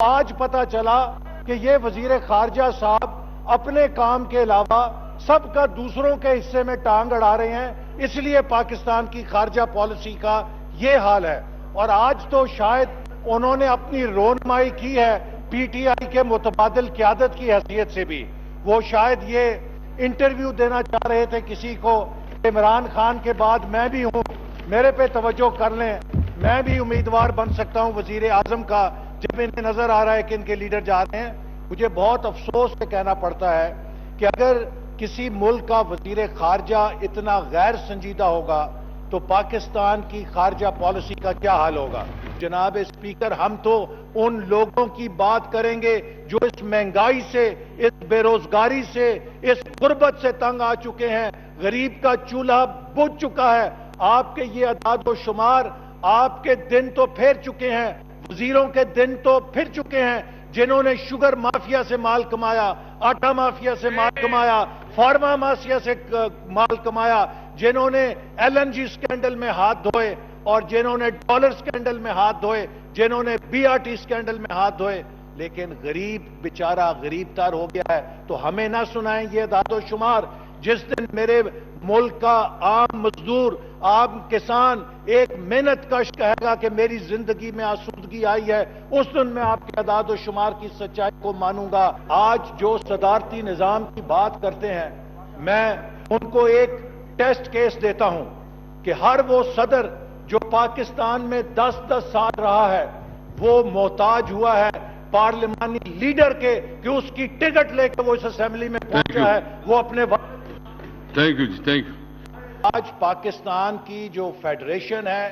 آج پتا چلا کہ یہ وزیر خارجہ صاحب اپنے کام کے علاوہ سب کا دوسروں کے حصے میں ٹانگ اڑا رہے ہیں، اس لیے پاکستان کی خارجہ پالیسی کا یہ حال ہے۔ اور آج تو شاید انہوں نے اپنی رونمائی کی ہے پی ٹی آئی کے متبادل قیادت کی حیثیت سے بھی۔ وہ شاید یہ انٹرویو دینا چاہ رہے تھے کسی کو، عمران خان کے بعد میں بھی ہوں، میرے پہ توجہ کر لیں، میں بھی امیدوار بن سکتا ہوں وزیر اعظم کا جب انہیں نظر آ رہا ہے کہ ان کے لیڈر جا رہے ہیں۔ مجھے بہت افسوس سے کہنا پڑتا ہے کہ اگر کسی ملک کا وزیر خارجہ اتنا غیر سنجیدہ ہوگا تو پاکستان کی خارجہ پالیسی کا کیا حال ہوگا؟ جناب اسپیکر، ہم تو ان لوگوں کی بات کریں گے جو اس مہنگائی سے، اس بے روزگاری سے، اس غربت سے تنگ آ چکے ہیں۔ غریب کا چولہا بجھ چکا ہے۔ آپ کے یہ اعداد و شمار، آپ کے دن تو پھیر چکے ہیں، وزیروں کے دن تو پھر چکے ہیں جنہوں نے شوگر مافیا سے مال کمایا، آٹا مافیا سے مال کمایا، فارما مافیا سے مال کمایا، جنہوں نے ایل این جی سکینڈل میں ہاتھ دھوئے اور جنہوں نے ڈالر سکینڈل میں ہاتھ دھوئے، جنہوں نے بی آر ٹی سکینڈل میں ہاتھ دھوئے، لیکن غریب بیچارہ غریب تار ہو گیا ہے۔ تو ہمیں نہ سنائیں یہ اعداد و شمار۔ جس دن میرے ملک کا عام مزدور، عام کسان ایک محنت کش کہے گا کہ میری زندگی میں آسودگی آئی ہے، اس دن میں آپ کے اعداد و شمار کی سچائی کو مانوں گا۔ آج جو صدارتی نظام کی بات کرتے ہیں، میں ان کو ایک ٹیسٹ کیس دیتا ہوں کہ ہر وہ صدر جو پاکستان میں 10 سال رہا ہے وہ محتاج ہوا ہے پارلیمانی لیڈر کے کہ اس کی ٹکٹ لے کے وہ اس اسمبلی میں پہنچا ہے، وہ اپنے تھینک یو۔ آج پاکستان کی جو فیڈریشن ہے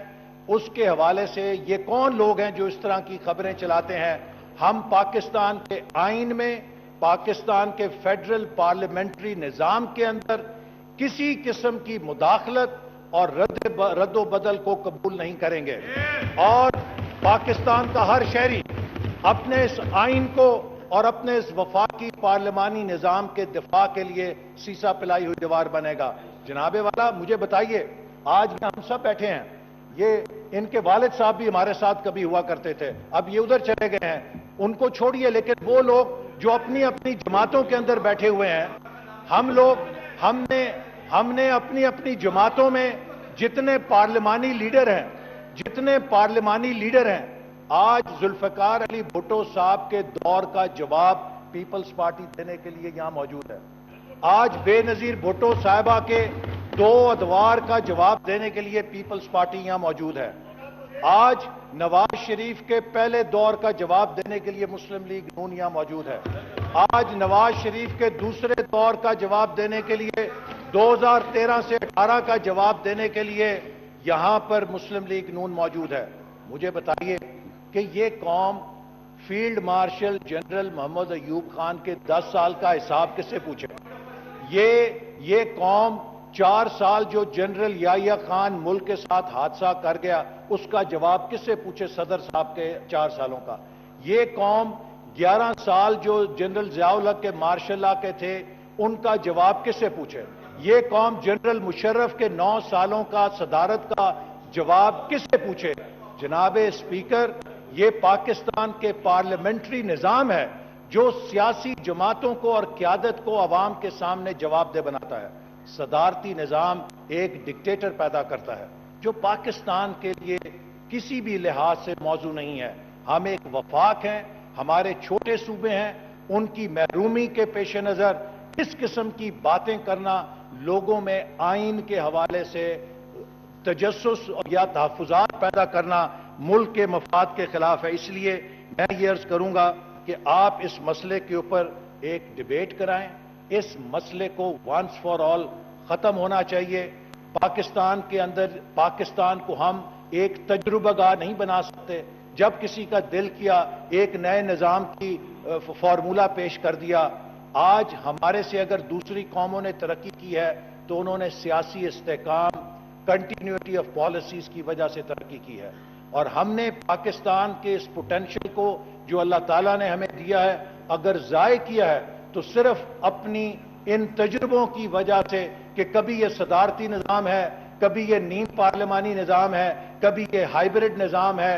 اس کے حوالے سے یہ کون لوگ ہیں جو اس طرح کی خبریں چلاتے ہیں؟ ہم پاکستان کے آئین میں، پاکستان کے فیڈرل پارلیمنٹری نظام کے اندر کسی قسم کی مداخلت اور رد و بدل کو قبول نہیں کریں گے، اور پاکستان کا ہر شہری اپنے اس آئین کو اور اپنے اس وفاقی پارلیمانی نظام کے دفاع کے لیے سیسا پلائی ہوئی دیوار بنے گا۔ جناب والا، مجھے بتائیے، آج ہم سب بیٹھے ہیں، یہ ان کے والد صاحب بھی ہمارے ساتھ کبھی ہوا کرتے تھے، اب یہ ادھر چلے گئے ہیں، ان کو چھوڑیے، لیکن وہ لوگ جو اپنی اپنی جماعتوں کے اندر بیٹھے ہوئے ہیں، ہم نے اپنی جماعتوں میں جتنے پارلیمانی لیڈر ہیں، آج ذوالفقار علی بھٹو صاحب کے دور کا جواب پیپلز پارٹی دینے کے لیے یہاں موجود ہے۔ آج بے نظیر بھٹو صاحبہ کے 2 ادوار کا جواب دینے کے لیے پیپلز پارٹی یہاں موجود ہے۔ آج نواز شریف کے پہلے دور کا جواب دینے کے لیے مسلم لیگ نون یہاں موجود ہے۔ آج نواز شریف کے دوسرے دور کا جواب دینے کے لیے 2013 سے 18 کا جواب دینے کے لیے یہاں پر مسلم لیگ نون موجود ہے۔ مجھے بتائیے کہ یہ قوم فیلڈ مارشل جنرل محمد ایوب خان کے 10 سال کا حساب کس سے پوچھے؟ یہ قوم 4 سال جو جنرل یحییٰ خان ملک کے ساتھ حادثہ کر گیا اس کا جواب کس سے پوچھے؟ صدر صاحب کے 4 سالوں کا۔ یہ قوم 11 سال جو جنرل ضیاء الحق کے مارشل لا کے تھے ان کا جواب کس سے پوچھے؟ یہ قوم جنرل مشرف کے 9 سالوں کا صدارت کا جواب کس سے پوچھے؟ جناب اسپیکر، یہ پاکستان کے پارلیمنٹری نظام ہے جو سیاسی جماعتوں کو اور قیادت کو عوام کے سامنے جواب دہ بناتا ہے۔ صدارتی نظام ایک ڈکٹیٹر پیدا کرتا ہے جو پاکستان کے لیے کسی بھی لحاظ سے موزوں نہیں ہے۔ ہم ایک وفاق ہیں، ہمارے چھوٹے صوبے ہیں، ان کی محرومی کے پیش نظر اس قسم کی باتیں کرنا لوگوں میں آئین کے حوالے سے تجسس یا تحفظات پیدا کرنا ملک کے مفاد کے خلاف ہے۔ اس لیے میں یہ عرض کروں گا کہ آپ اس مسئلے کے اوپر ایک ڈیبیٹ کرائیں، اس مسئلے کو وانس فار آل ختم ہونا چاہیے۔ پاکستان کے اندر پاکستان کو ہم ایک تجربہ گاہ نہیں بنا سکتے۔ جب کسی کا دل کیا ایک نئے نظام کی فارمولہ پیش کر دیا۔ آج ہمارے سے اگر دوسری قوموں نے ترقی کی ہے تو انہوں نے سیاسی استحکام، کنٹینیوٹی آف پالیسیز کی وجہ سے ترقی کی ہے، اور ہم نے پاکستان کے اس پوٹینشل کو جو اللہ تعالیٰ نے ہمیں دیا ہے اگر ضائع کیا ہے تو صرف اپنی ان تجربوں کی وجہ سے کہ کبھی یہ صدارتی نظام ہے، کبھی یہ نیم پارلیمانی نظام ہے، کبھی یہ ہائیبرڈ نظام ہے،